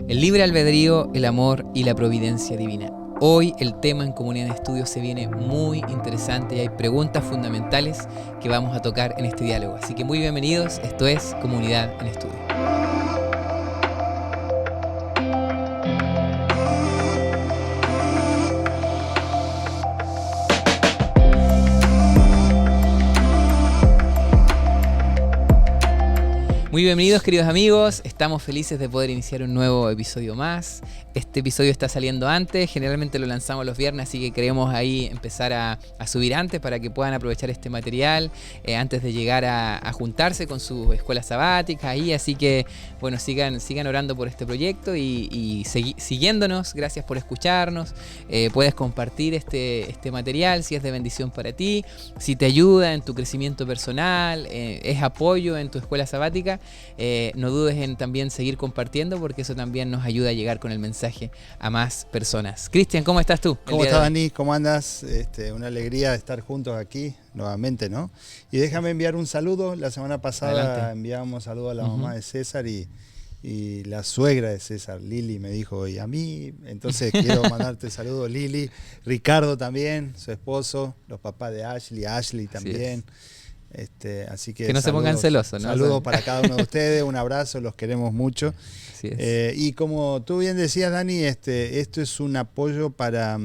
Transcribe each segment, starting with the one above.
El libre albedrío, el amor y la providencia divina. Hoy el tema en Comunidad de Estudio se viene muy interesante y hay preguntas fundamentales que vamos a tocar en este diálogo. Así que muy bienvenidos, esto es Comunidad en Estudio. Muy bienvenidos, queridos amigos, estamos felices de poder iniciar un nuevo episodio más. Este episodio está saliendo antes, generalmente lo lanzamos los viernes, así que queremos ahí empezar a subir antes para que puedan aprovechar este material antes de llegar a juntarse con sus escuelas sabáticas ahí. Así que bueno, sigan orando por este proyecto y siguiéndonos. Gracias por escucharnos. Puedes compartir este material si es de bendición para ti, si te ayuda en tu crecimiento personal, es apoyo en tu escuela sabática. No dudes en también seguir compartiendo, porque eso también nos ayuda a llegar con el mensaje a más personas. Cristian, ¿cómo estás tú? ¿Cómo estás, Dani? ¿Cómo andas? Una alegría de estar juntos aquí nuevamente, ¿no? Y déjame enviar un saludo. La semana pasada enviamos saludo a la mamá de César y la suegra de César, Lili, me dijo, y a mí, entonces quiero mandarte saludos, Lili, Ricardo también, su esposo, los papás de Ashley también. Así que no se pongan celosos, ¿no? Saludos para cada uno de ustedes, un abrazo, los queremos mucho. Así es. Y como tú bien decías, Dani, esto es un apoyo para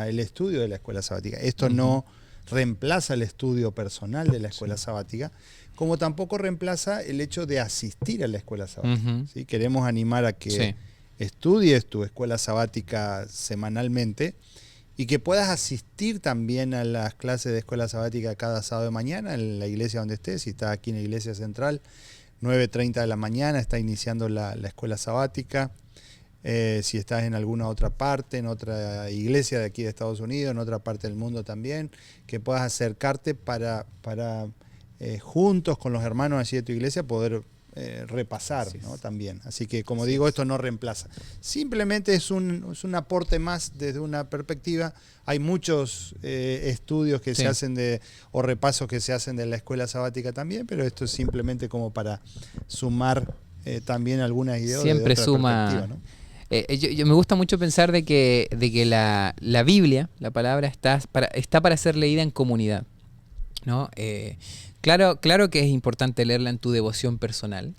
el estudio de la escuela sabática. Esto no reemplaza el estudio personal de la escuela sabática, como tampoco reemplaza el hecho de asistir a la escuela sabática. ¿Sí? Queremos animar a que estudies tu escuela sabática semanalmente y que puedas asistir también a las clases de escuela sabática cada sábado de mañana en la iglesia donde estés. Si estás aquí en la iglesia central, 9:30 de la mañana está iniciando la escuela sabática. Si estás en alguna otra parte, en otra iglesia de aquí de Estados Unidos, en otra parte del mundo también, que puedas acercarte para juntos con los hermanos allí de tu iglesia poder repasar, ¿no? También. Así que, como digo, esto no reemplaza. Simplemente es un aporte más desde una perspectiva. Hay muchos estudios que se hacen o repasos que se hacen de la escuela sabática también, pero esto es simplemente como para sumar también algunas ideas. Siempre de otra suma, perspectiva, ¿no? yo me gusta mucho pensar de que la Biblia, la palabra, está para ser leída en comunidad, ¿no? Claro que es importante leerla en tu devoción personal,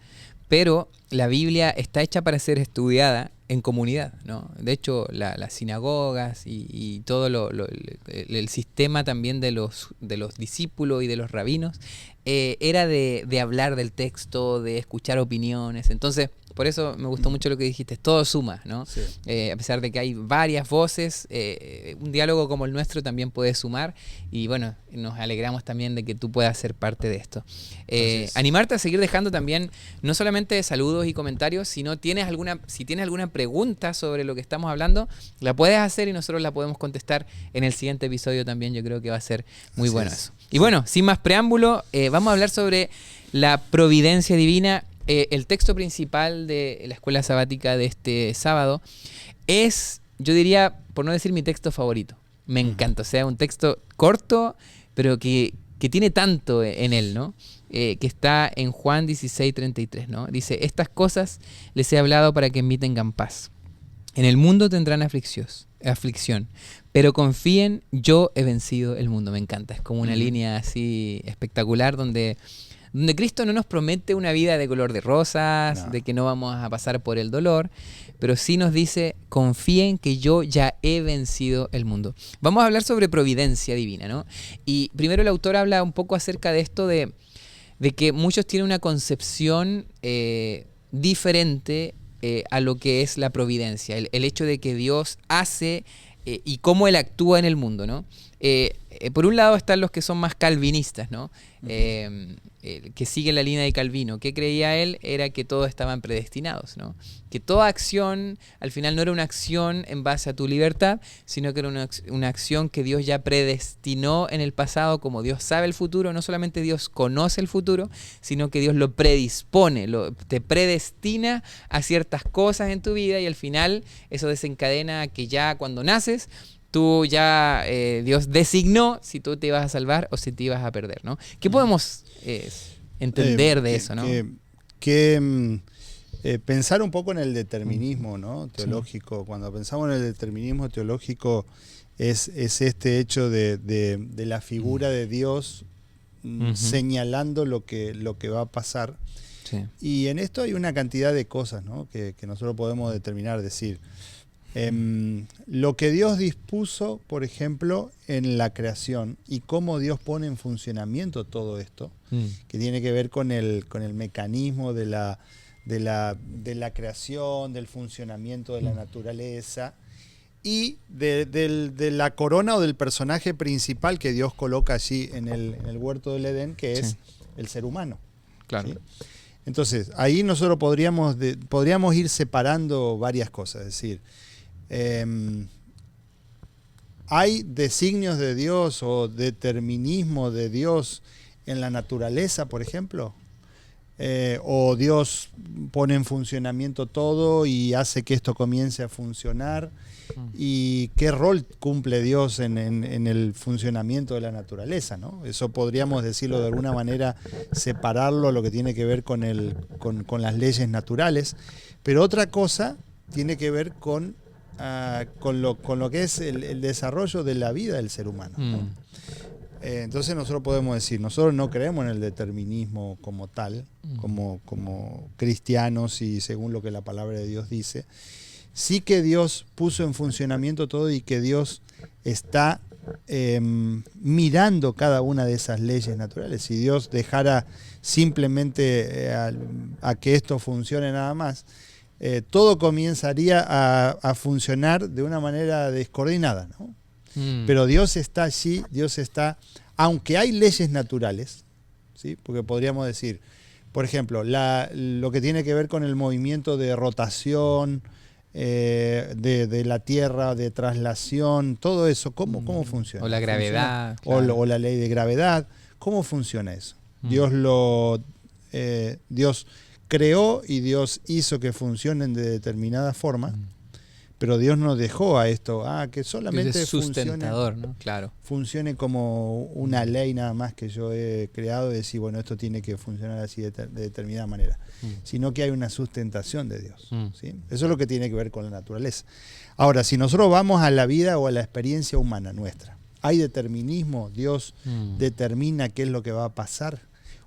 pero la Biblia está hecha para ser estudiada en comunidad, ¿no? De hecho, las sinagogas y todo el sistema también de los discípulos y de los rabinos era de hablar del texto, de escuchar opiniones. Entonces, por eso me gustó mucho lo que dijiste, todo suma, ¿no? Sí. A pesar de que hay varias voces, un diálogo como el nuestro también puede sumar, y bueno, nos alegramos también de que tú puedas ser parte de esto. Animarte a seguir dejando también, no solamente saludos y comentarios, sino si tienes alguna pregunta sobre lo que estamos hablando, la puedes hacer y nosotros la podemos contestar en el siguiente episodio también. Yo creo que va a ser muy bueno eso. Y bueno, sin más preámbulo, vamos a hablar sobre la providencia divina. El texto principal de la escuela sabática de este sábado es, yo diría, por no decir mi texto favorito. Me encanta, o sea, un texto corto, pero que tiene tanto en él, ¿no? Que está en Juan 16:33, ¿no? Dice, estas cosas les he hablado para que en mí tengan paz. En el mundo tendrán aflicción, pero confíen, yo he vencido el mundo. Me encanta, es como una línea así espectacular donde Cristo no nos promete una vida de color de rosas, de que no vamos a pasar por el dolor, pero sí nos dice, confíen que yo ya he vencido el mundo. Vamos a hablar sobre providencia divina, ¿no? Y primero el autor habla un poco acerca de esto de que muchos tienen una concepción diferente a lo que es la providencia, el hecho de que Dios hace y cómo Él actúa en el mundo, ¿no? Por un lado están los que son más calvinistas, ¿no? Que siguen la línea de Calvino. ¿Qué creía él? Era que todos estaban predestinados, ¿no? Que toda acción, al final no era una acción en base a tu libertad, sino que era una acción que Dios ya predestinó en el pasado. Como Dios sabe el futuro, no solamente Dios conoce el futuro, sino que Dios lo predispone, te predestina a ciertas cosas en tu vida, y al final eso desencadena que ya cuando naces, tú ya, Dios designó si tú te ibas a salvar o si te ibas a perder, ¿no? ¿Qué podemos entender de eso, no? pensar un poco en el determinismo, ¿no? Teológico. Sí. Cuando pensamos en el determinismo teológico es este hecho de la figura de Dios señalando lo que va a pasar. Sí. Y en esto hay una cantidad de cosas, ¿no? que nosotros podemos determinar, decir, lo que Dios dispuso, por ejemplo, en la creación y cómo Dios pone en funcionamiento todo esto, que tiene que ver con el mecanismo de la creación, del funcionamiento de la naturaleza y de la corona o del personaje principal que Dios coloca allí en el huerto del Edén, que es el ser humano. Claro. ¿Sí? Entonces, ahí nosotros podríamos ir separando varias cosas, es decir, hay designios de Dios o determinismo de Dios en la naturaleza, por ejemplo, o Dios pone en funcionamiento todo y hace que esto comience a funcionar, y qué rol cumple Dios en el funcionamiento de la naturaleza, ¿no? Eso podríamos decirlo de alguna manera, separarlo a lo que tiene que ver con las leyes naturales, pero otra cosa tiene que ver con lo que es el desarrollo de la vida del ser humano, ¿no? Entonces nosotros podemos decir, nosotros no creemos en el determinismo como tal, como cristianos y según lo que la palabra de Dios dice. Sí que Dios puso en funcionamiento todo y que Dios está mirando cada una de esas leyes naturales. Si Dios dejara simplemente a que esto funcione nada más, todo comenzaría a funcionar de una manera descoordinada, ¿no? Pero Dios está allí, Dios está, aunque hay leyes naturales, ¿sí? Porque podríamos decir, por ejemplo, lo que tiene que ver con el movimiento de rotación de la Tierra, de traslación, todo eso, ¿cómo funciona? O la gravedad. Claro. O la ley de gravedad, ¿cómo funciona eso? Dios creó y Dios hizo que funcionen de determinada forma, pero Dios no dejó a esto, que solamente es sustentador, ¿no? Claro. Funcione como una ley nada más que yo he creado y decir, bueno, esto tiene que funcionar así de determinada manera, sino que hay una sustentación de Dios, ¿sí? Eso es lo que tiene que ver con la naturaleza. Ahora, si nosotros vamos a la vida o a la experiencia humana nuestra, ¿hay determinismo? ¿Dios determina qué es lo que va a pasar?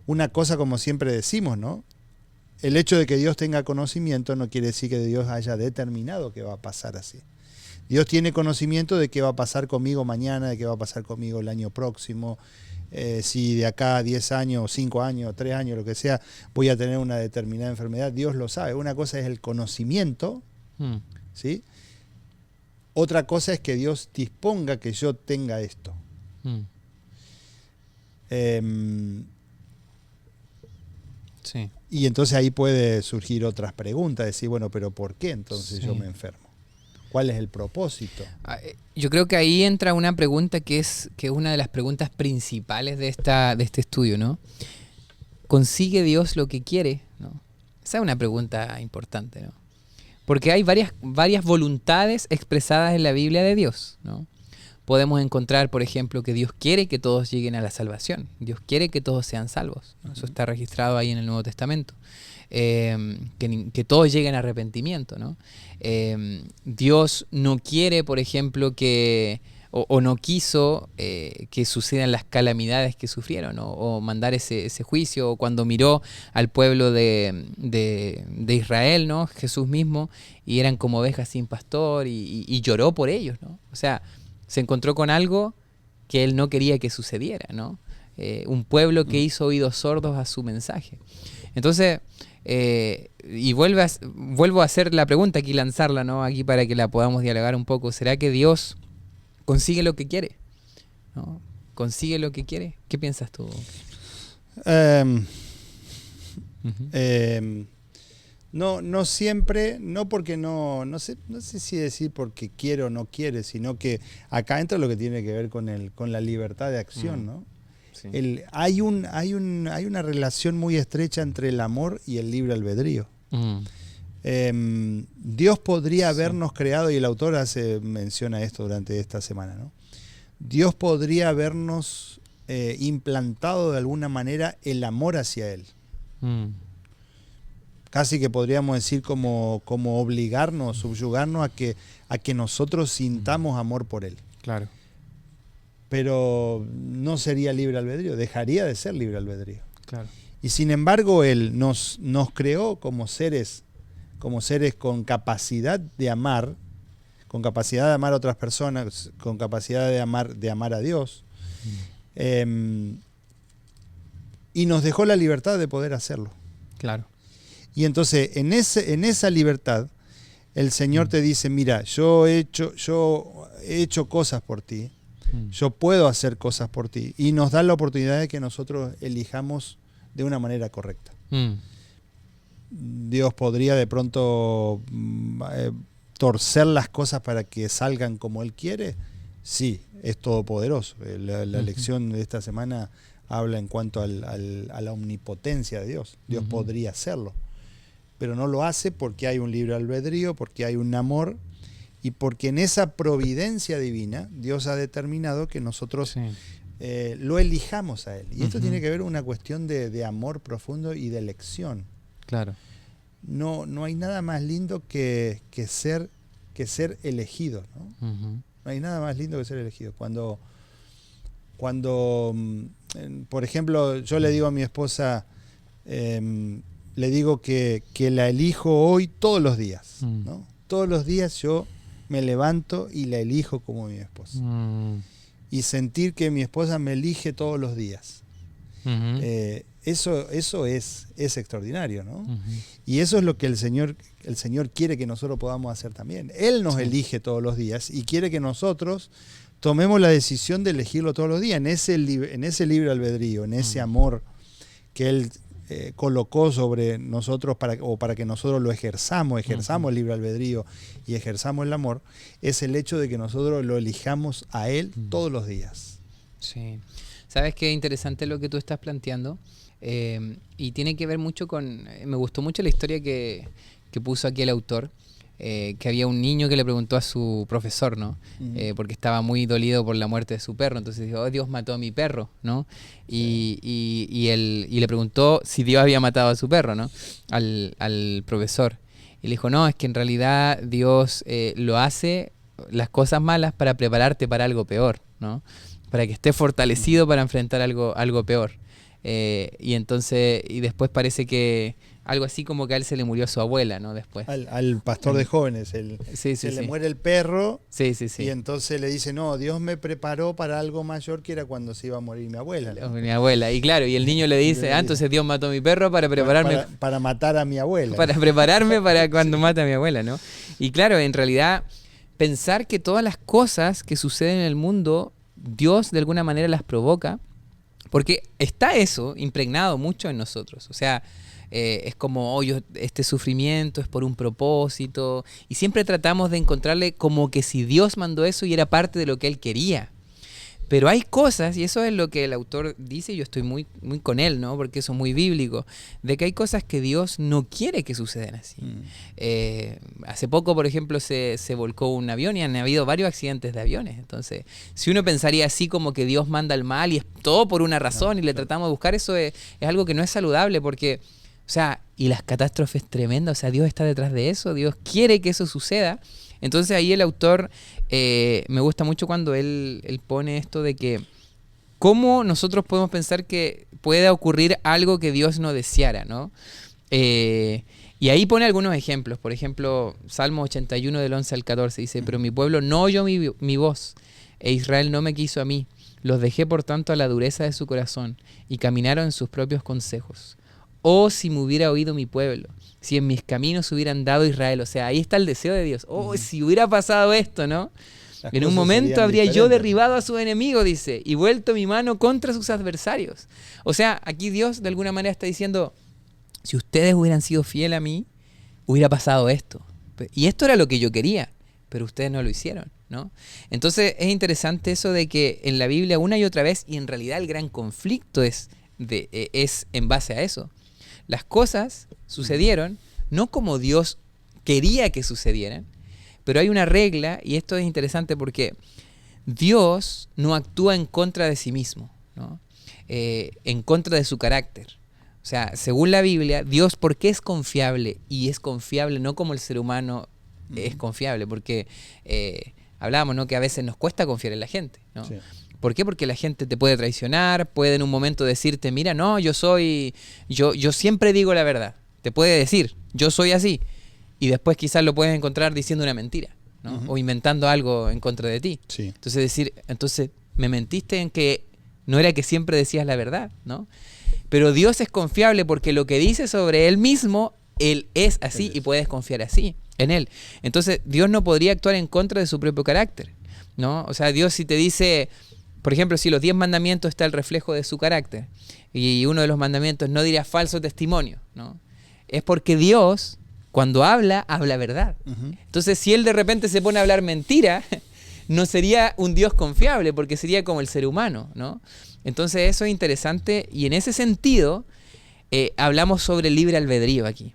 Una cosa, como siempre decimos, ¿no? El hecho de que Dios tenga conocimiento no quiere decir que Dios haya determinado que va a pasar así. Dios tiene conocimiento de qué va a pasar conmigo mañana, de qué va a pasar conmigo el año próximo, si de acá a 10 años, 5 años, 3 años, lo que sea, voy a tener una determinada enfermedad. Dios lo sabe. Una cosa es el conocimiento, ¿sí? Otra cosa es que Dios disponga que yo tenga esto. Sí. Y entonces ahí puede surgir otras preguntas, decir, bueno, pero ¿por qué entonces yo me enfermo? ¿Cuál es el propósito? Yo creo que ahí entra una pregunta que es una de las preguntas principales de este estudio, ¿no? ¿Consigue Dios lo que quiere? ¿No? Esa es una pregunta importante, ¿no? Porque hay varias voluntades expresadas en la Biblia de Dios, ¿no? Podemos encontrar, por ejemplo, que Dios quiere que todos lleguen a la salvación. Dios quiere que todos sean salvos, ¿no? Eso está registrado ahí en el Nuevo Testamento. Que todos lleguen a arrepentimiento, ¿no? Dios no quiere, por ejemplo, o no quiso que sucedan las calamidades que sufrieron, ¿no? O mandar ese juicio, o cuando miró al pueblo de Israel, ¿no? Jesús mismo, y eran como ovejas sin pastor, y lloró por ellos, ¿no? O sea, se encontró con algo que él no quería que sucediera, ¿no? Un pueblo que hizo oídos sordos a su mensaje. Entonces, y vuelvo a hacer la pregunta aquí, lanzarla, ¿no? Aquí para que la podamos dialogar un poco. ¿Será que Dios consigue lo que quiere? ¿No? ¿Consigue lo que quiere? ¿Qué piensas tú? No siempre, no porque no sé si decir porque quiere o no quiere, sino que acá entra lo que tiene que ver con la libertad de acción, ¿no? Sí. Hay una relación muy estrecha entre el amor y el libre albedrío. Dios podría habernos creado, y el autor menciona esto durante esta semana, ¿no? Dios podría habernos implantado de alguna manera el amor hacia Él. casi que podríamos decir como obligarnos, subyugarnos a que nosotros sintamos amor por Él. Claro. Pero no sería libre albedrío, dejaría de ser libre albedrío. Claro. Y sin embargo Él nos creó como seres con capacidad de amar a otras personas, con capacidad de amar a Dios. Y nos dejó la libertad de poder hacerlo. Claro. Y entonces en esa libertad el Señor te dice, mira, yo he hecho cosas por ti, yo puedo hacer cosas por ti, y nos da la oportunidad de que nosotros elijamos de una manera correcta. Dios podría de pronto torcer las cosas para que salgan como Él quiere. Sí, es todopoderoso. La lección de esta semana habla en cuanto a la omnipotencia de Dios. Dios podría hacerlo, pero no lo hace porque hay un libre albedrío, porque hay un amor y porque en esa providencia divina Dios ha determinado que nosotros lo elijamos a Él. Y esto tiene que ver con una cuestión de amor profundo y de elección. Claro. No hay nada más lindo que ser elegido, ¿no? No hay nada más lindo que ser elegido. Cuando por ejemplo, yo le digo a mi esposa, le digo que la elijo hoy todos los días, ¿no? Todos los días yo me levanto y la elijo como mi esposa. Y sentir que mi esposa me elige todos los días. Eso es extraordinario, ¿no? Y eso es lo que el Señor quiere que nosotros podamos hacer también. Él nos elige todos los días y quiere que nosotros tomemos la decisión de elegirlo todos los días, en ese libre albedrío, en ese amor que Él colocó sobre nosotros para que nosotros lo ejerzamos el libre albedrío y ejerzamos el amor, es el hecho de que nosotros lo elijamos a Él todos los días. Sí. ¿Sabes qué interesante lo que tú estás planteando? Y tiene que ver mucho con... me gustó mucho la historia que puso aquí el autor, que había un niño que le preguntó a su profesor, ¿no? Porque estaba muy dolido por la muerte de su perro. Entonces dijo, oh, Dios mató a mi perro, ¿no? Y le preguntó si Dios había matado a su perro, ¿no? Al profesor. Y le dijo, no, es que en realidad Dios lo hace, las cosas malas, para prepararte para algo peor, ¿no? Para que estés fortalecido para enfrentar algo peor. Y después parece que algo así como que a él se le murió su abuela, ¿no? Después. Al pastor de jóvenes, se le muere el perro, y entonces le dice, no, Dios me preparó para algo mayor, que era cuando se iba a morir mi abuela, ¿no? Mi abuela, y claro, y el niño le dice, entonces Dios mató a mi perro para prepararme. Para matar a mi abuela. Para prepararme para cuando mate a mi abuela, ¿no? Y claro, en realidad, pensar que todas las cosas que suceden en el mundo, Dios de alguna manera las provoca, porque está eso impregnado mucho en nosotros. O sea, es como, este sufrimiento es por un propósito. Y siempre tratamos de encontrarle como que si Dios mandó eso y era parte de lo que Él quería. Pero hay cosas, y eso es lo que el autor dice, y yo estoy muy, muy con él, ¿no? Porque eso es muy bíblico, de que hay cosas que Dios no quiere que sucedan así. Hace poco, por ejemplo, se volcó un avión y han habido varios accidentes de aviones. Entonces, si uno pensaría así como que Dios manda el mal y es todo por una razón y le tratamos de buscar, eso es algo que no es saludable, porque, o sea, y las catástrofes tremendas, o sea, Dios está detrás de eso, Dios quiere que eso suceda. Entonces ahí el autor, me gusta mucho cuando él pone esto de que cómo nosotros podemos pensar que pueda ocurrir algo que Dios no deseara, ¿no? Y ahí pone algunos ejemplos. Por ejemplo, Salmo 81 del 11 al 14 dice, pero mi pueblo no oyó mi voz, e Israel no me quiso a mí. Los dejé por tanto a la dureza de su corazón, y caminaron en sus propios consejos. Oh, si me hubiera oído mi pueblo, si en mis caminos hubiera andado Israel. O sea, ahí está el deseo de Dios. Oh, si hubiera pasado esto, ¿no? En un momento habría yo derribado a su enemigo, dice, y vuelto mi mano contra sus adversarios. O sea, aquí Dios de alguna manera está diciendo, si ustedes hubieran sido fieles a mí, hubiera pasado esto. Y esto era lo que yo quería, pero ustedes no lo hicieron, ¿no? Entonces es interesante eso de que en la Biblia una y otra vez, y en realidad el gran conflicto es en base a eso. Las cosas sucedieron no como Dios quería que sucedieran, pero hay una regla, y esto es interesante porque Dios no actúa en contra de sí mismo, ¿no? En contra de su carácter. O sea, según la Biblia, Dios, ¿por qué es confiable? Y es confiable no como el ser humano es confiable, porque hablábamos, ¿no?, que a veces nos cuesta confiar en la gente, ¿no? Sí. ¿Por qué? Porque la gente te puede traicionar, puede en un momento decirte, mira, no, yo siempre digo la verdad. Te puede decir, yo soy así. Y después quizás lo puedes encontrar diciendo una mentira, ¿no? O inventando algo en contra de ti. Sí. Entonces me mentiste en que no era que siempre decías la verdad, ¿no? Pero Dios es confiable porque lo que dice sobre Él mismo, Él es así y puedes confiar así en Él. Entonces Dios no podría actuar en contra de su propio carácter, ¿no? O sea, Dios si te dice, por ejemplo, si los 10 mandamientos está el reflejo de su carácter y uno de los mandamientos no dirás falso testimonio, ¿no? Es porque Dios, cuando habla verdad. Entonces, si Él de repente se pone a hablar mentira, no sería un Dios confiable, porque sería como el ser humano, ¿no? Entonces, eso es interesante, y en ese sentido, hablamos sobre el libre albedrío aquí,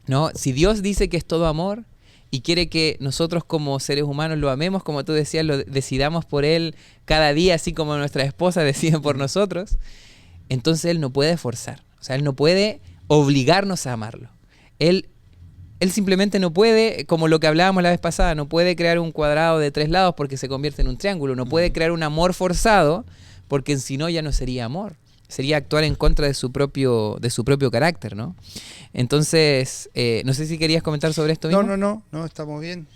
¿no? Si Dios dice que es todo amor y quiere que nosotros como seres humanos lo amemos, como tú decías, lo decidamos por Él cada día, así como nuestras esposas deciden por nosotros, entonces Él no puede forzar. O sea, Él no puede obligarnos a amarlo. Él simplemente no puede, como lo que hablábamos la vez pasada, no puede crear un cuadrado de 3 lados porque se convierte en un triángulo. No puede crear un amor forzado porque si no ya no sería amor. Sería actuar en contra de su propio carácter, ¿no? Entonces, no sé si querías comentar sobre esto mismo. No, estamos bien.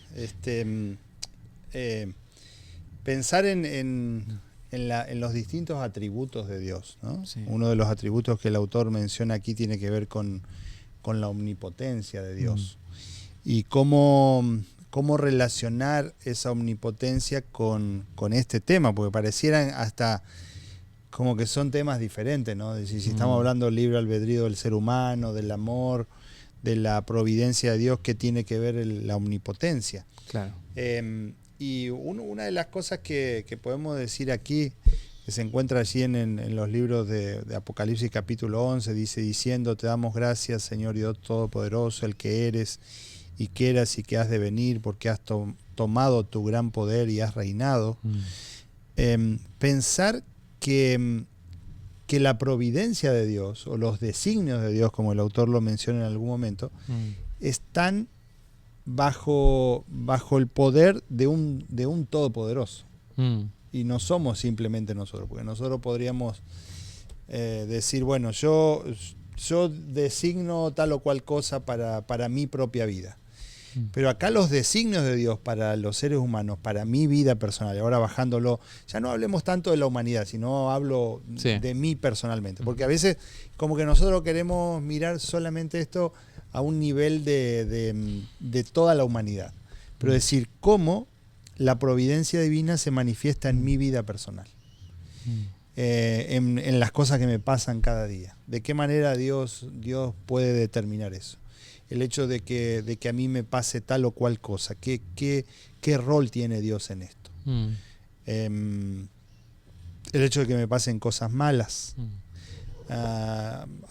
Pensar en los distintos atributos de Dios, ¿no? Sí. Uno de los atributos que el autor menciona aquí tiene que ver con la omnipotencia de Dios. Y cómo relacionar esa omnipotencia con este tema, porque parecieran hasta como que son temas diferentes, ¿no? Si estamos hablando del libre albedrío del ser humano, del amor, de la providencia de Dios, ¿qué tiene que ver la omnipotencia? Claro. Y una de las cosas que podemos decir aquí, que se encuentra allí en los libros de Apocalipsis capítulo 11, dice, diciendo, te damos gracias, Señor Dios Todopoderoso, el que eres y que eras y que has de venir, porque has tomado tu gran poder y has reinado. Pensar que la providencia de Dios, o los designios de Dios, como el autor lo menciona en algún momento, están bajo el poder de un todopoderoso. Y no somos simplemente nosotros, porque nosotros podríamos decir, bueno, yo designo tal o cual cosa para mi propia vida. Pero acá los designios de Dios para los seres humanos, para mi vida personal, ahora bajándolo, ya no hablemos tanto de la humanidad, sino hablo de mí personalmente. Porque a veces como que nosotros queremos mirar solamente esto a un nivel de toda la humanidad. Pero decir cómo la providencia divina se manifiesta en mi vida personal, en las cosas que me pasan cada día. ¿De qué manera Dios puede determinar eso? El hecho de que a mí me pase tal o cual cosa. ¿Qué rol tiene Dios en esto? El hecho de que me pasen cosas malas.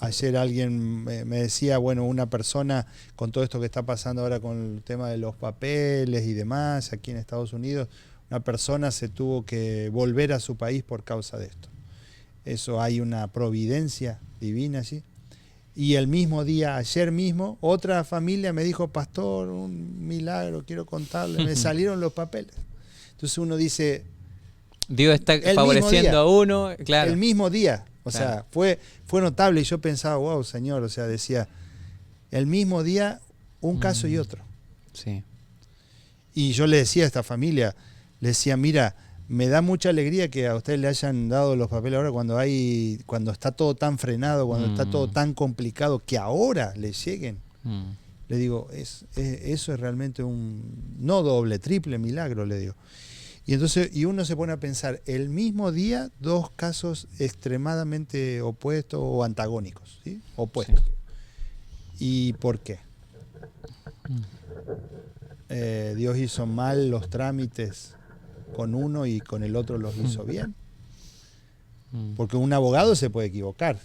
Ayer alguien me decía, bueno, una persona con todo esto que está pasando ahora con el tema de los papeles y demás, aquí en Estados Unidos, una persona se tuvo que volver a su país por causa de esto. Eso, hay una providencia divina allí. Y el mismo día, ayer mismo, otra familia me dijo, pastor, un milagro, quiero contarle, me salieron los papeles. Entonces uno dice, Dios está favoreciendo a uno, claro. El mismo día. O sea, fue notable, y yo pensaba, wow, Señor, o sea, decía, el mismo día, un caso y otro. Sí. Y yo le decía a esta familia, le decía, mira, me da mucha alegría que a ustedes le hayan dado los papeles ahora cuando está todo tan frenado, cuando está todo tan complicado, que ahora les lleguen. Le digo, eso es realmente no doble, triple milagro, le digo. Y entonces uno se pone a pensar, el mismo día, 2 casos extremadamente opuestos o antagónicos, ¿sí? Opuestos. Sí. ¿Y por qué? Dios hizo mal los trámites con uno y con el otro los hizo bien. Porque un abogado se puede equivocar.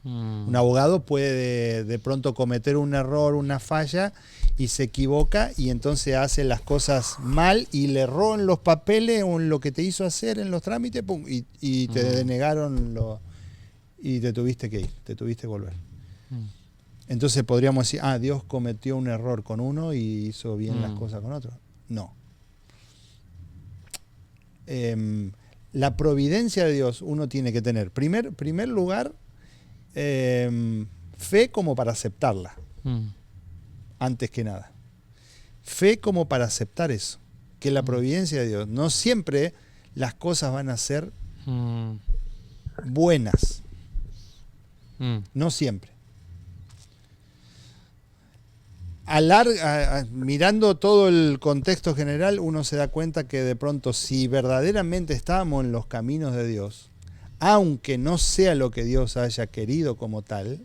Un abogado puede de pronto cometer un error, una falla, y se equivoca y entonces hace las cosas mal y le roban los papeles o lo que te hizo hacer en los trámites, pum, y te denegaron y te tuviste que ir, te tuviste que volver. Mm. Entonces podríamos decir, Dios cometió un error con uno y hizo bien las cosas con otro. No. La providencia de Dios uno tiene que tener, primer lugar, fe como para aceptarla, antes que nada. Fe como para aceptar eso, que la providencia de Dios, no siempre las cosas van a ser buenas, no siempre. Mirando todo el contexto general, uno se da cuenta que de pronto, si verdaderamente estábamos en los caminos de Dios, aunque no sea lo que Dios haya querido como tal,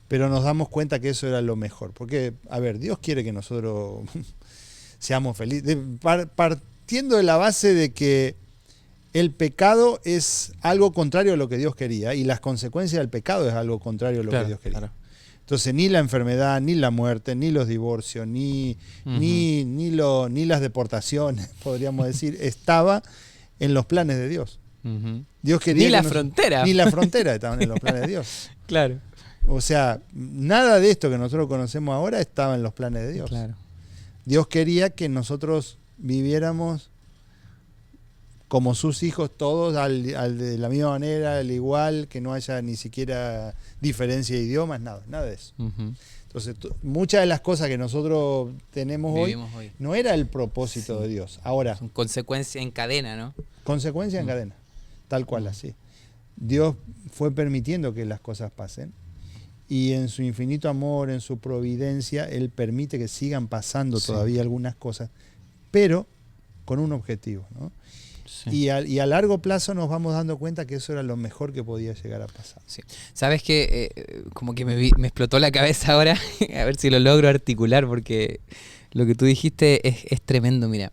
pero nos damos cuenta que eso era lo mejor. Porque, a ver, Dios quiere que nosotros seamos felices. Partiendo de la base de que el pecado es algo contrario a lo que Dios quería, y las consecuencias del pecado es algo contrario a lo que Dios quería. Claro. Entonces, ni la enfermedad, ni la muerte, ni los divorcios, ni las deportaciones, podríamos decir, estaba en los planes de Dios. Dios quería ni la frontera. Ni la frontera estaban en los planes de Dios. Claro. O sea, nada de esto que nosotros conocemos ahora estaba en los planes de Dios. Claro. Dios quería que nosotros viviéramos como sus hijos todos, de la misma manera, al igual, que no haya ni siquiera diferencia de idiomas, nada de eso. Entonces, muchas de las cosas que nosotros tenemos hoy no era el propósito de Dios. Ahora, son consecuencias en cadena, ¿no? Consecuencias en cadena, tal cual así. Dios fue permitiendo que las cosas pasen, y en su infinito amor, en su providencia, Él permite que sigan pasando todavía algunas cosas, pero con un objetivo, ¿no? Sí. Y a largo plazo nos vamos dando cuenta que eso era lo mejor que podía llegar a pasar. Sí. Sabes que como que me explotó la cabeza ahora, a ver si lo logro articular, porque lo que tú dijiste es tremendo. Mira,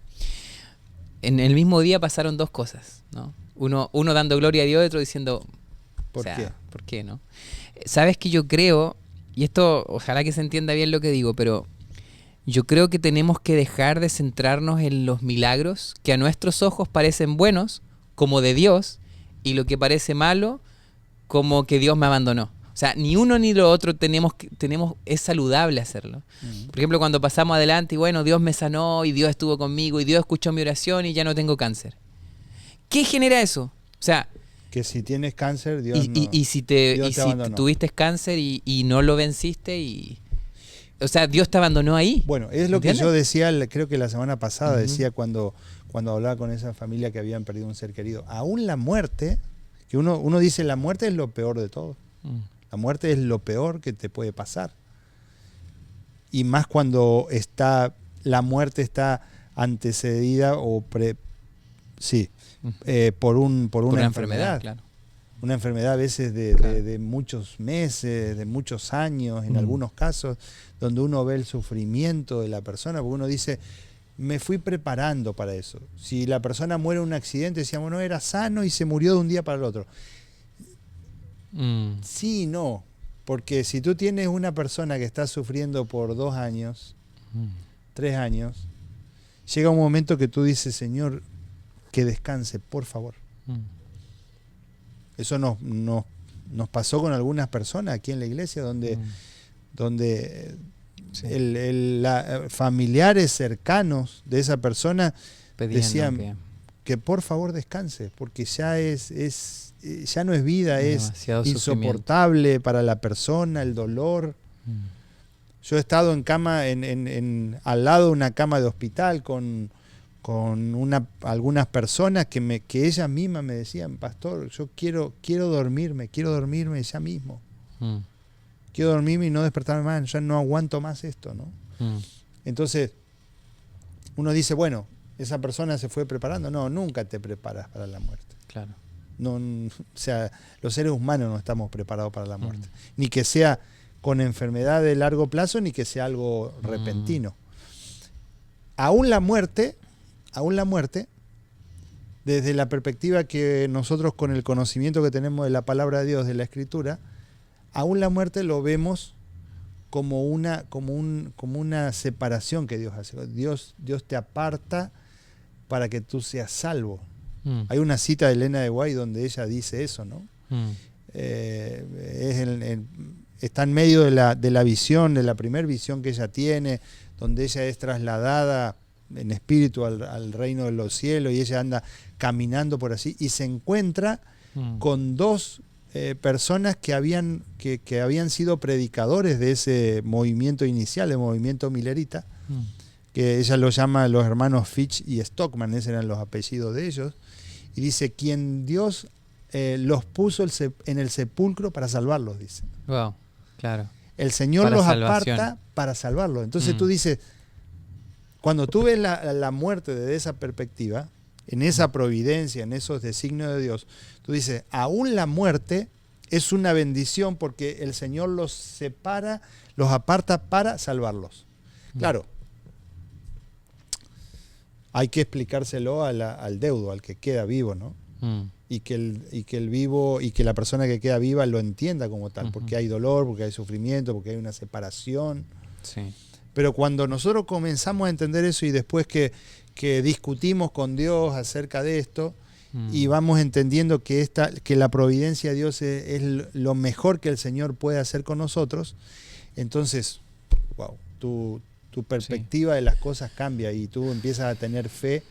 en el mismo día pasaron dos cosas, ¿no? Uno dando gloria a Dios y otro diciendo, ¿por qué? ¿Por qué, no? Sabes que yo creo, y esto ojalá que se entienda bien lo que digo, pero yo creo que tenemos que dejar de centrarnos en los milagros que a nuestros ojos parecen buenos, como de Dios, y lo que parece malo, como que Dios me abandonó. O sea, ni uno ni lo otro es saludable hacerlo. Por ejemplo, cuando pasamos adelante y bueno, Dios me sanó y Dios estuvo conmigo y Dios escuchó mi oración y ya no tengo cáncer. ¿Qué genera eso? O sea, que si tienes cáncer, Dios si tuviste cáncer y no lo venciste o sea, Dios te abandonó ahí. Bueno, es lo que yo decía, creo que la semana pasada, decía cuando hablaba con esa familia que habían perdido un ser querido. Aún la muerte, que uno dice la muerte es lo peor de todo. La muerte es lo peor que te puede pasar. Y más cuando la muerte está antecedida por una enfermedad. Claro. Una enfermedad a veces de muchos meses, de muchos años, en algunos casos, donde uno ve el sufrimiento de la persona, porque uno dice, me fui preparando para eso. Si la persona muere en un accidente, decíamos, no, era sano y se murió de un día para el otro. Sí y no, porque si tú tienes una persona que está sufriendo por 2 años, 3 años, llega un momento que tú dices, Señor, que descanse, por favor. Eso nos pasó con algunas personas aquí en la iglesia, donde familiares cercanos de esa persona decían que por favor descanse, porque ya no es vida, es insoportable para la persona, el dolor. Yo he estado en cama, al lado de una cama de hospital con algunas personas que ellas mismas me decían, pastor, yo quiero dormirme ya mismo. Quiero dormirme y no despertarme más, ya no aguanto más esto, ¿no? Entonces, uno dice, bueno, esa persona se fue preparando. No, nunca te preparas para la muerte. Claro. No, o sea, los seres humanos no estamos preparados para la muerte. Ni que sea con enfermedad de largo plazo, ni que sea algo repentino. Aún la muerte, desde la perspectiva que nosotros con el conocimiento que tenemos de la palabra de Dios, de la Escritura, aún la muerte lo vemos como una separación que Dios hace. Dios te aparta para que tú seas salvo. Hay una cita de Elena de White donde ella dice eso, ¿no? está en medio de la visión, de la primera visión que ella tiene, donde ella es trasladada en espíritu al reino de los cielos y ella anda caminando por así y se encuentra con dos personas que habían sido predicadores de ese movimiento inicial, el movimiento milerita, que ella lo llama los hermanos Fitch y Stockman, esos eran los apellidos de ellos, y dice, quien Dios los puso en el sepulcro para salvarlos, dice. Wow, claro. El Señor Para los salvación. aparta para salvarlos. Entonces tú dices, cuando tú ves la muerte desde esa perspectiva, en esa providencia, en esos designios de Dios, tú dices, aún la muerte es una bendición porque el Señor los separa, los aparta para salvarlos. Claro, hay que explicárselo al deudo, al que queda vivo, ¿no? Y que el vivo y que la persona que queda viva lo entienda como tal, porque hay dolor, porque hay sufrimiento, porque hay una separación. Sí. Pero cuando nosotros comenzamos a entender eso y después que discutimos con Dios acerca de esto y vamos entendiendo que la providencia de Dios es lo mejor que el Señor puede hacer con nosotros, entonces, wow, tu perspectiva de las cosas cambia y tú empiezas a tener fe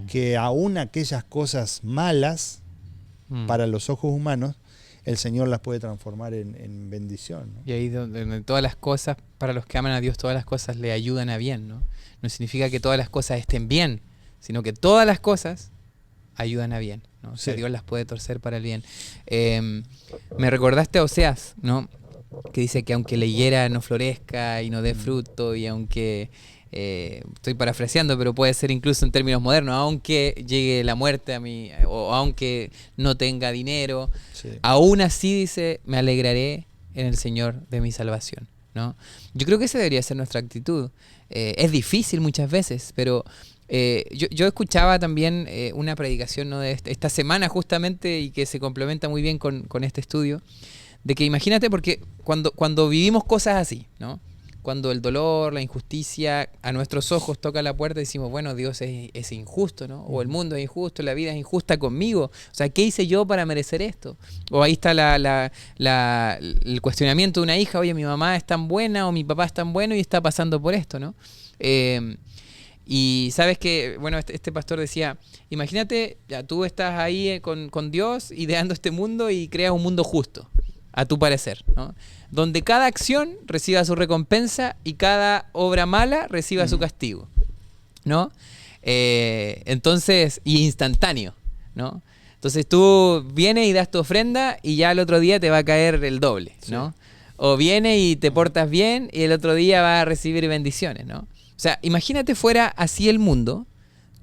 que aún aquellas cosas malas para los ojos humanos, el Señor las puede transformar en bendición, ¿no? Y ahí donde todas las cosas, para los que aman a Dios, todas las cosas le ayudan a bien, ¿no? No significa que todas las cosas estén bien, sino que todas las cosas ayudan a bien, ¿no? O sea, Dios las puede torcer para el bien. Me recordaste a Oseas, ¿no? Que dice que aunque la higuera no florezca y no dé fruto, y aunque, estoy parafraseando, pero puede ser incluso en términos modernos, aunque llegue la muerte a mí, o aunque no tenga dinero, aún así, dice, me alegraré en el Señor de mi salvación, ¿no? Yo creo que esa debería ser nuestra actitud. Es difícil muchas veces, pero yo escuchaba también una predicación, ¿no? de esta semana justamente, y que se complementa muy bien con este estudio, de que imagínate, porque cuando vivimos cosas así, ¿no? Cuando el dolor, la injusticia a nuestros ojos toca la puerta y decimos, bueno, Dios es injusto, ¿no? O el mundo es injusto, la vida es injusta conmigo. O sea, ¿qué hice yo para merecer esto? O ahí está el cuestionamiento de una hija, oye, mi mamá es tan buena o mi papá es tan bueno y está pasando por esto, ¿no? Y sabes que, bueno, este pastor decía, imagínate, ya tú estás ahí con Dios ideando este mundo y creas un mundo justo, a tu parecer, ¿no? Donde cada acción reciba su recompensa y cada obra mala reciba su castigo, ¿no? Entonces, y instantáneo, ¿no? Entonces tú vienes y das tu ofrenda y ya el otro día te va a caer el doble, ¿no? O vienes y te portas bien y el otro día vas a recibir bendiciones, ¿no? O sea, imagínate fuera así el mundo,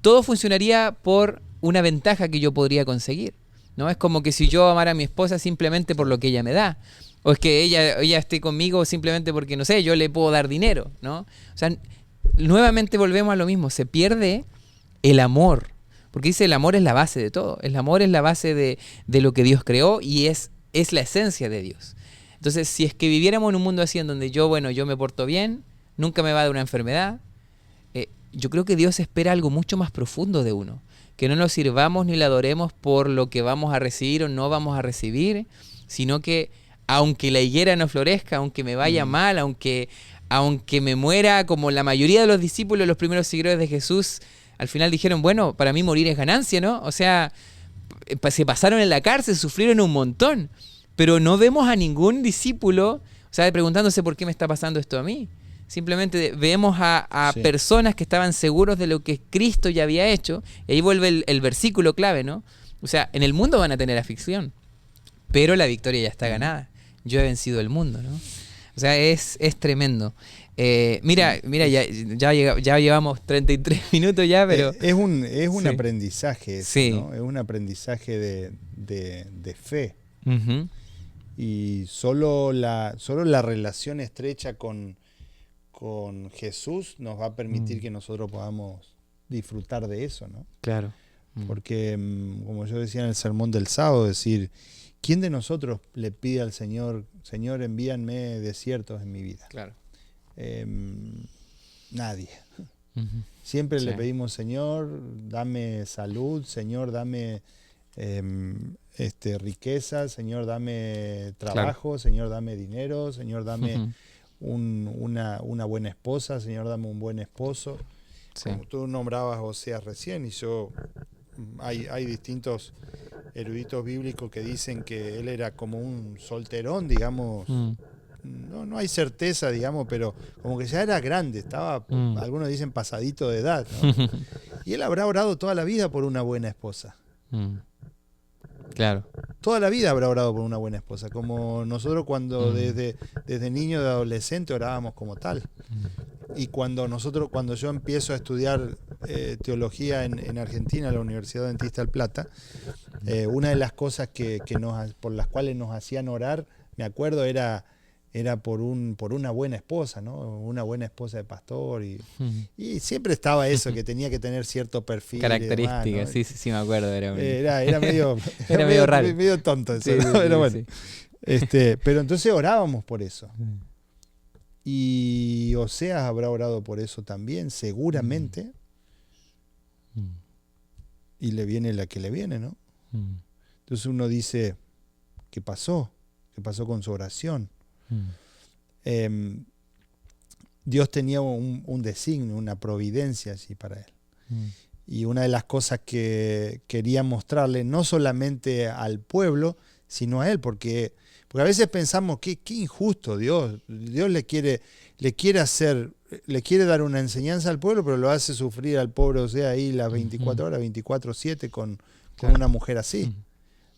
todo funcionaría por una ventaja que yo podría conseguir, ¿no? Es como que si yo amara a mi esposa simplemente por lo que ella me da, o es que ella esté conmigo simplemente porque, no sé, yo le puedo dar dinero, ¿no? O sea, nuevamente volvemos a lo mismo, se pierde el amor, porque dice el amor es la base de todo, el amor es la base de lo que Dios creó y es la esencia de Dios. Entonces, si es que viviéramos en un mundo así en donde yo me porto bien, nunca me va a dar una enfermedad, yo creo que Dios espera algo mucho más profundo de uno, que no nos sirvamos ni le adoremos por lo que vamos a recibir o no vamos a recibir, sino que aunque la higuera no florezca, aunque me vaya mal, aunque me muera como la mayoría de los discípulos, los primeros seguidores de Jesús, al final dijeron, bueno, para mí morir es ganancia, ¿no? O sea, se pasaron en la cárcel, sufrieron un montón, pero no vemos a ningún discípulo, o sea, preguntándose por qué me está pasando esto a mí. Simplemente vemos a personas que estaban seguros de lo que Cristo ya había hecho, y ahí vuelve el versículo clave, ¿no? O sea, en el mundo van a tener aflicción, pero la victoria ya está ganada. Yo he vencido el mundo, ¿no? O sea, es tremendo. Mira, ya llevamos 33 minutos ya, pero... Es un aprendizaje, ¿no? Es un aprendizaje de fe. Uh-huh. Y solo la relación estrecha con Jesús nos va a permitir que nosotros podamos disfrutar de eso, ¿no? Claro. Porque, como yo decía en el sermón del sábado, decir, ¿quién de nosotros le pide al Señor, Señor, envíanme desiertos en mi vida? Claro. Nadie. Uh-huh. Siempre le pedimos, Señor, dame salud, Señor, dame riqueza, Señor, dame trabajo, claro. Señor, dame dinero, Señor, dame una buena esposa, Señor, dame un buen esposo. Sí. Como tú nombrabas a Oseas recién, y hay distintos eruditos bíblicos que dicen que él era como un solterón, digamos. No hay certeza, digamos, pero como que ya era grande, estaba, algunos dicen pasadito de edad, ¿no? Y él habrá orado toda la vida por una buena esposa. Claro. Toda la vida habrá orado por una buena esposa, como nosotros cuando desde niño de adolescente orábamos como tal. Y cuando yo empiezo a estudiar teología en Argentina, en la Universidad Adventista del Plata, una de las cosas por las cuales nos hacían orar, me acuerdo, era por una buena esposa, ¿no? Una buena esposa de pastor. Y siempre estaba eso, que tenía que tener cierto perfil. Características, demás, ¿no? sí, me acuerdo. Era medio, era medio raro. Medio tonto eso, ¿no? Pero bueno. Pero entonces orábamos por eso. Y Oseas habrá orado por eso también, seguramente. Y le viene la que le viene, ¿no? Entonces uno dice, ¿qué pasó? ¿Qué pasó con su oración? Dios tenía un designio, una providencia así para él. Y una de las cosas que quería mostrarle, no solamente al pueblo, sino a él, porque a veces pensamos que qué injusto Dios le quiere dar una enseñanza al pueblo, pero lo hace sufrir al pobre, o sea, ahí las 24 horas, 24/7 con una mujer así.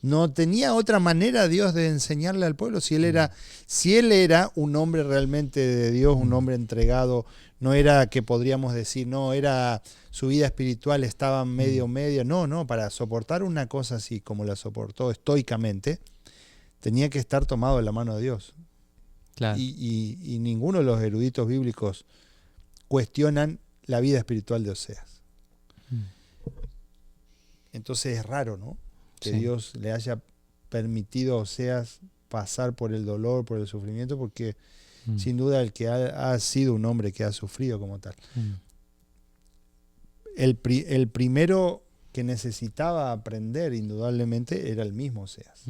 No tenía otra manera Dios de enseñarle al pueblo. Si él era un hombre realmente de Dios, un hombre entregado, no era que podríamos decir, no, era su vida espiritual estaba medio. No, para soportar una cosa así como la soportó estoicamente, tenía que estar tomado de la mano de Dios. Claro. Y ninguno de los eruditos bíblicos cuestionan la vida espiritual de Oseas. Entonces es raro, ¿no? Que Dios le haya permitido a Oseas pasar por el dolor, por el sufrimiento, porque sin duda el que ha sido un hombre que ha sufrido como tal. El primero que necesitaba aprender indudablemente era el mismo Oseas.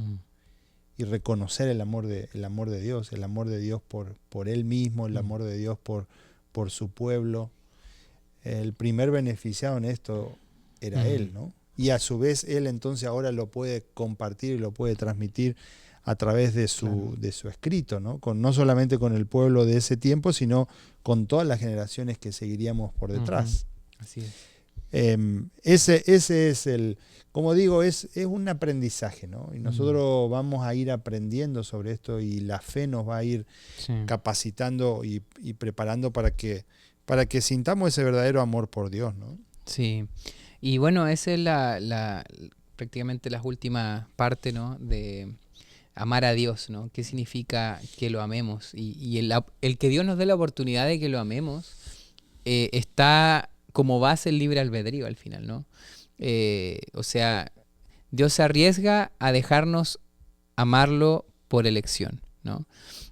Y reconocer el amor de Dios, el amor de Dios por él mismo, el amor de Dios por su pueblo. El primer beneficiado en esto era él, ¿no? Y a su vez él entonces ahora lo puede compartir y lo puede transmitir a través de su escrito, ¿no? No solamente con el pueblo de ese tiempo, sino con todas las generaciones que seguiríamos por detrás. Así es. Ese es como digo, es un aprendizaje, ¿no? Y nosotros vamos a ir aprendiendo sobre esto y la fe nos va a ir capacitando y preparando para que sintamos ese verdadero amor por Dios, ¿no? Sí. Y bueno, esa es prácticamente la última parte, ¿no? De amar a Dios, ¿no? ¿Qué significa que lo amemos? Y el que Dios nos dé la oportunidad de que lo amemos está como base el libre albedrío al final, ¿no? O sea, Dios se arriesga a dejarnos amarlo por elección, ¿no?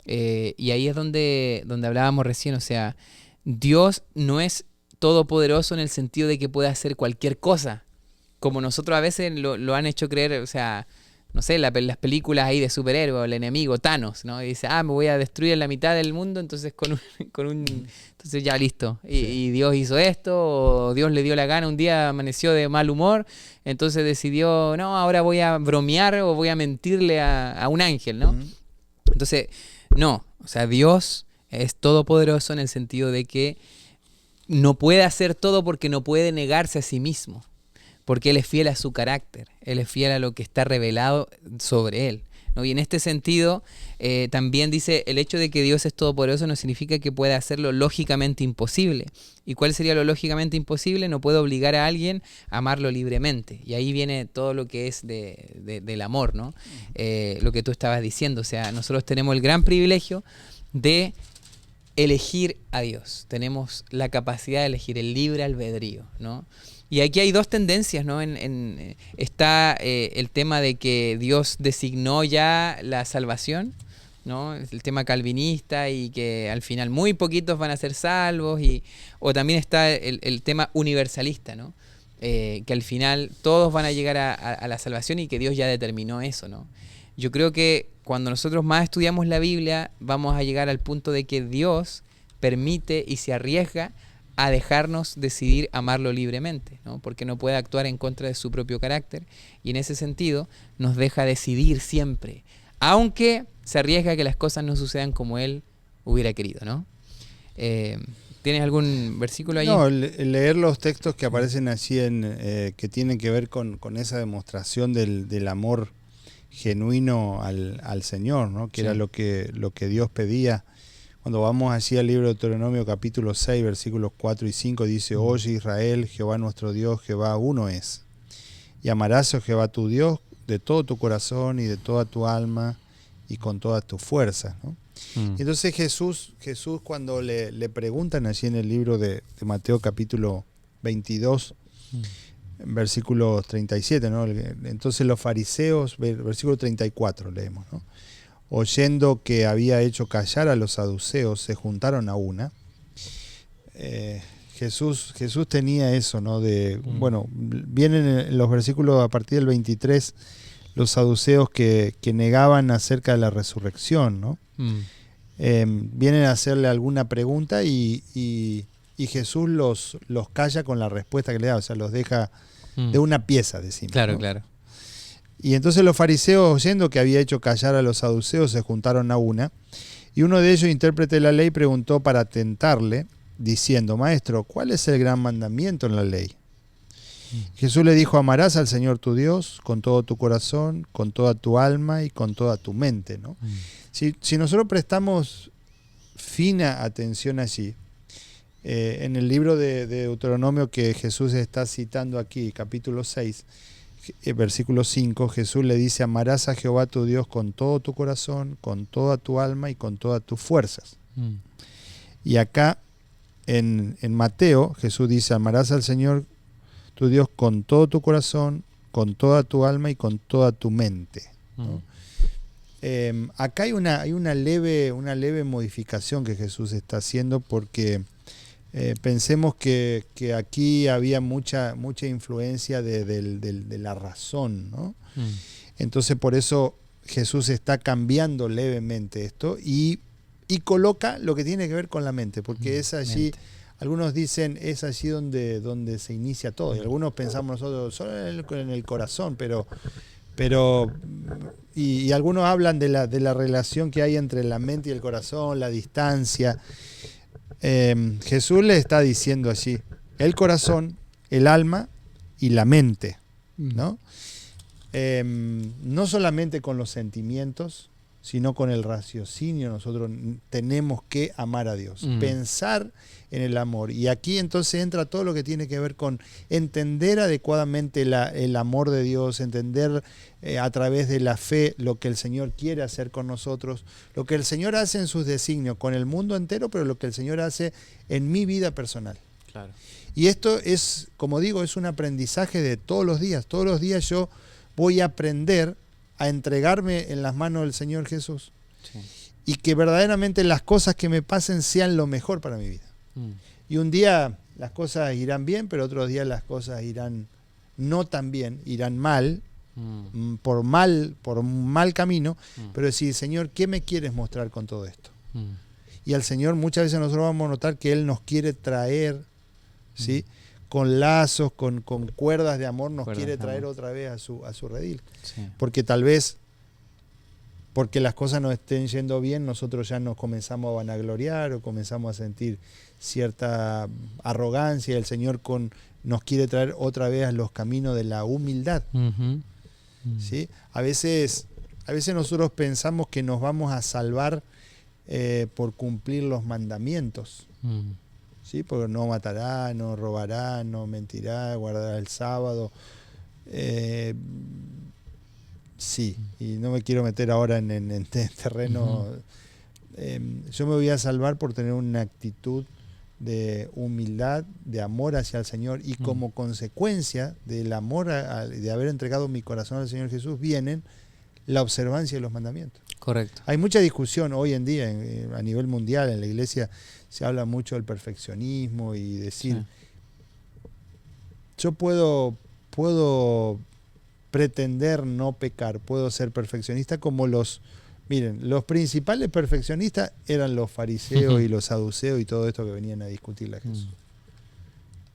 Y ahí es donde hablábamos recién, o sea, Dios no es todopoderoso en el sentido de que puede hacer cualquier cosa, como nosotros a veces lo han hecho creer, o sea, no sé, las películas ahí de superhéroes, el enemigo, Thanos, ¿no? Y dice, me voy a destruir la mitad del mundo, entonces entonces ya listo. Y Dios hizo esto, o Dios le dio la gana, un día amaneció de mal humor, entonces decidió, no, ahora voy a bromear o voy a mentirle a un ángel, ¿no? Entonces, no, o sea, Dios es todopoderoso en el sentido de que no puede hacer todo porque no puede negarse a sí mismo, porque Él es fiel a su carácter, Él es fiel a lo que está revelado sobre Él, ¿no? Y en este sentido, también dice, el hecho de que Dios es todopoderoso no significa que pueda hacer lo lógicamente imposible. ¿Y cuál sería lo lógicamente imposible? No puede obligar a alguien a amarlo libremente. Y ahí viene todo lo que es del amor, ¿no? Lo que tú estabas diciendo, o sea, nosotros tenemos el gran privilegio de elegir a Dios. Tenemos la capacidad de elegir el libre albedrío, ¿no? Y aquí hay dos tendencias, ¿no? Está el tema de que Dios designó ya la salvación, ¿no? El tema calvinista y que al final muy poquitos van a ser salvos. O también está el tema universalista, ¿no? que al final todos van a llegar a la salvación y que Dios ya determinó eso, ¿no? Yo creo que cuando nosotros más estudiamos la Biblia, vamos a llegar al punto de que Dios permite y se arriesga a dejarnos decidir amarlo libremente, ¿no? Porque no puede actuar en contra de su propio carácter y en ese sentido nos deja decidir siempre, aunque se arriesga a que las cosas no sucedan como Él hubiera querido, ¿no? ¿Tienes algún versículo ahí? No, leer los textos que aparecen allí que tienen que ver con esa demostración del amor genuino al Señor, ¿no? Que Sí. era lo que Dios pedía. Cuando vamos allí al libro de Deuteronomio capítulo 6, versículos 4 y 5, dice: Oye Israel, Jehová nuestro Dios, Jehová uno es. Y amarás a Jehová tu Dios de todo tu corazón y de toda tu alma y con todas tus fuerzas, ¿no? Y entonces Jesús cuando le preguntan allí en el libro de Mateo capítulo 22, versículo 37, ¿no? Entonces los fariseos, versículo 34 leemos, ¿no? Oyendo que había hecho callar a los saduceos, se juntaron a una. Jesús tenía eso, ¿no? Bueno, vienen en los versículos a partir del 23 los saduceos que negaban acerca de la resurrección, ¿no? Vienen a hacerle alguna pregunta y Jesús los calla con la respuesta que le da, o sea, los deja de una pieza, decimos. Claro, ¿no? claro. Y entonces los fariseos, oyendo que había hecho callar a los saduceos, se juntaron a una, y uno de ellos, intérprete de la ley, preguntó para tentarle, diciendo: Maestro, ¿cuál es el gran mandamiento en la ley? Jesús le dijo: amarás al Señor tu Dios con todo tu corazón, con toda tu alma y con toda tu mente, ¿no? Si nosotros prestamos fina atención allí, en el libro de Deuteronomio que Jesús está citando aquí, capítulo 6, versículo 5, Jesús le dice: amarás a Jehová tu Dios con todo tu corazón, con toda tu alma y con todas tus fuerzas. Y acá en Mateo, Jesús dice: amarás al Señor tu Dios con todo tu corazón, con toda tu alma y con toda tu mente, ¿no? Acá hay una leve modificación que Jesús está haciendo, porque pensemos que aquí había mucha influencia de la razón, ¿no? Entonces por eso Jesús está cambiando levemente esto y coloca lo que tiene que ver con la mente, porque es allí, algunos dicen, es allí donde se inicia todo, y algunos pensamos nosotros solo en el corazón, pero y algunos hablan de la relación que hay entre la mente y el corazón, la distancia. Jesús le está diciendo allí el corazón, el alma y la mente, ¿no? No solamente con los sentimientos, sino con el raciocinio. Nosotros tenemos que amar a Dios, pensar en el amor. Y aquí entonces entra todo lo que tiene que ver con entender adecuadamente el amor de Dios, entender a través de la fe lo que el Señor quiere hacer con nosotros, lo que el Señor hace en sus designios con el mundo entero, pero lo que el Señor hace en mi vida personal. Claro. Y esto es, como digo, es un aprendizaje de todos los días. Todos los días yo voy a aprender a entregarme en las manos del Señor Jesús, sí, y que verdaderamente las cosas que me pasen sean lo mejor para mi vida. Y un día las cosas irán bien, pero otros días las cosas irán no tan bien, irán mal, por un mal camino, pero decir: Señor, ¿qué me quieres mostrar con todo esto? Y al Señor muchas veces nosotros vamos a notar que Él nos quiere traer, ¿sí?, con lazos, con cuerdas de amor, nos quiere traer otra vez a su redil. Sí. Porque tal vez, porque las cosas no estén yendo bien, nosotros ya nos comenzamos a vanagloriar o comenzamos a sentir cierta arrogancia, y el Señor nos quiere traer otra vez a los caminos de la humildad. ¿Sí? A veces nosotros pensamos que nos vamos a salvar por cumplir los mandamientos. ¿Sí? Porque no matará, no robará, no mentirá, guardará el sábado. Sí, y no me quiero meter ahora en terreno. Yo me voy a salvar por tener una actitud de humildad, de amor hacia el Señor, y como consecuencia del amor, de haber entregado mi corazón al Señor Jesús, vienen la observancia de los mandamientos. Correcto. Hay mucha discusión hoy en día a nivel mundial, en la iglesia se habla mucho del perfeccionismo y decir, yo puedo pretender no pecar, puedo ser perfeccionista como miren, los principales perfeccionistas eran los fariseos y los saduceos y todo esto que venían a discutirle a Jesús.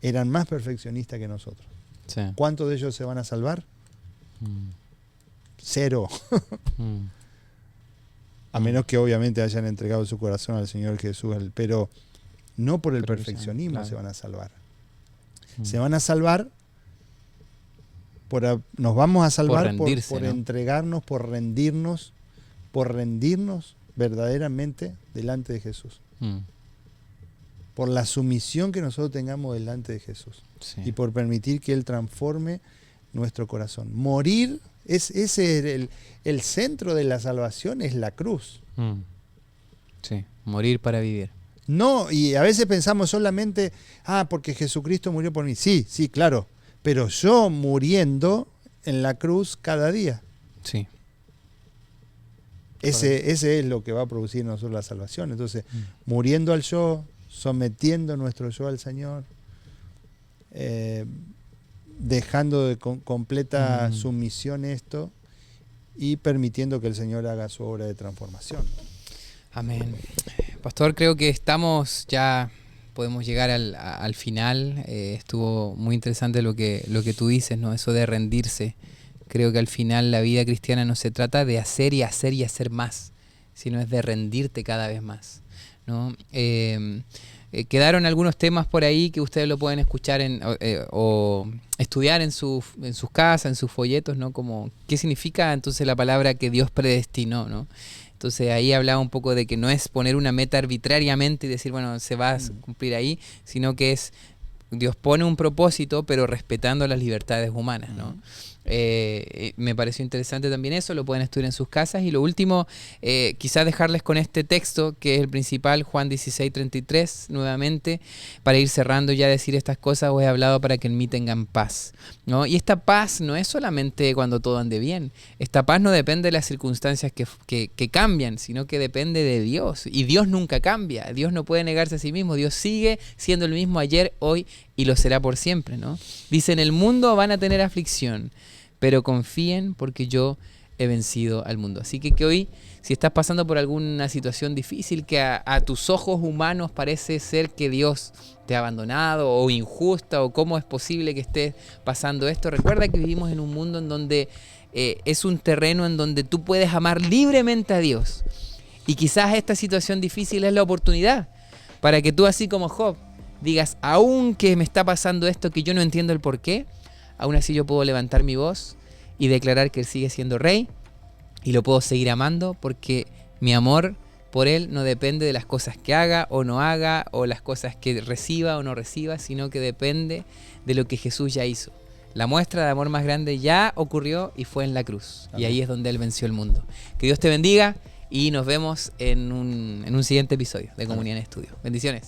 Eran más perfeccionistas que nosotros. Sí. ¿Cuántos de ellos se van a salvar? 0. A menos que obviamente hayan entregado su corazón al Señor Jesús, pero no por el perfeccionismo, claro, se van a salvar. Se van a salvar, nos vamos a salvar por ¿no? entregarnos, por rendirnos verdaderamente delante de Jesús. Por la sumisión que nosotros tengamos delante de Jesús. Sí. Y por permitir que Él transforme nuestro corazón. Morir, ese es el centro de la salvación, es la cruz. Sí, morir para vivir. No, y a veces pensamos solamente, porque Jesucristo murió por mí. Sí, claro, pero yo muriendo en la cruz cada día. Sí. Ese es lo que va a producir en nosotros la salvación. Entonces, muriendo al yo, sometiendo nuestro yo al Señor, dejando de completa sumisión esto y permitiendo que el Señor haga su obra de transformación. Amén. Pastor, creo que podemos llegar al final. Estuvo muy interesante lo que tú dices, ¿no? Eso de rendirse. Creo que al final la vida cristiana no se trata de hacer y hacer y hacer más, sino es de rendirte cada vez más, ¿no? Quedaron algunos temas por ahí que ustedes lo pueden escuchar o estudiar en sus casas, en sus folletos, ¿no? Como qué significa entonces la palabra que Dios predestinó, ¿no? Entonces ahí hablaba un poco de que no es poner una meta arbitrariamente y decir, bueno, se va a cumplir ahí, sino que es Dios pone un propósito, pero respetando las libertades humanas, ¿no? Me pareció interesante también eso, lo pueden estudiar en sus casas. Y lo último, quizás dejarles con este texto que es el principal, Juan 16:33, nuevamente, para ir cerrando ya, decir estas cosas os he hablado para que en mí tengan paz, ¿no? Y esta paz no es solamente cuando todo ande bien, esta paz no depende de las circunstancias que cambian, sino que depende de Dios, y Dios nunca cambia, Dios no puede negarse a sí mismo, Dios sigue siendo el mismo ayer, hoy y lo será por siempre, ¿no? Dice, en el mundo van a tener aflicción, pero confíen porque yo he vencido al mundo. Así que hoy, si estás pasando por alguna situación difícil que a tus ojos humanos parece ser que Dios te ha abandonado o injusta o cómo es posible que estés pasando esto, recuerda que vivimos en un mundo en donde es un terreno en donde tú puedes amar libremente a Dios. Y quizás esta situación difícil es la oportunidad para que tú, así como Job, digas, aunque me está pasando esto que yo no entiendo el por qué, aún así yo puedo levantar mi voz y declarar que Él sigue siendo Rey y lo puedo seguir amando porque mi amor por Él no depende de las cosas que haga o no haga o las cosas que reciba o no reciba, sino que depende de lo que Jesús ya hizo. La muestra de amor más grande ya ocurrió y fue en la cruz. Amén. Y ahí es donde Él venció el mundo. Que Dios te bendiga y nos vemos en un siguiente episodio de Comunidad en Estudio. Bendiciones.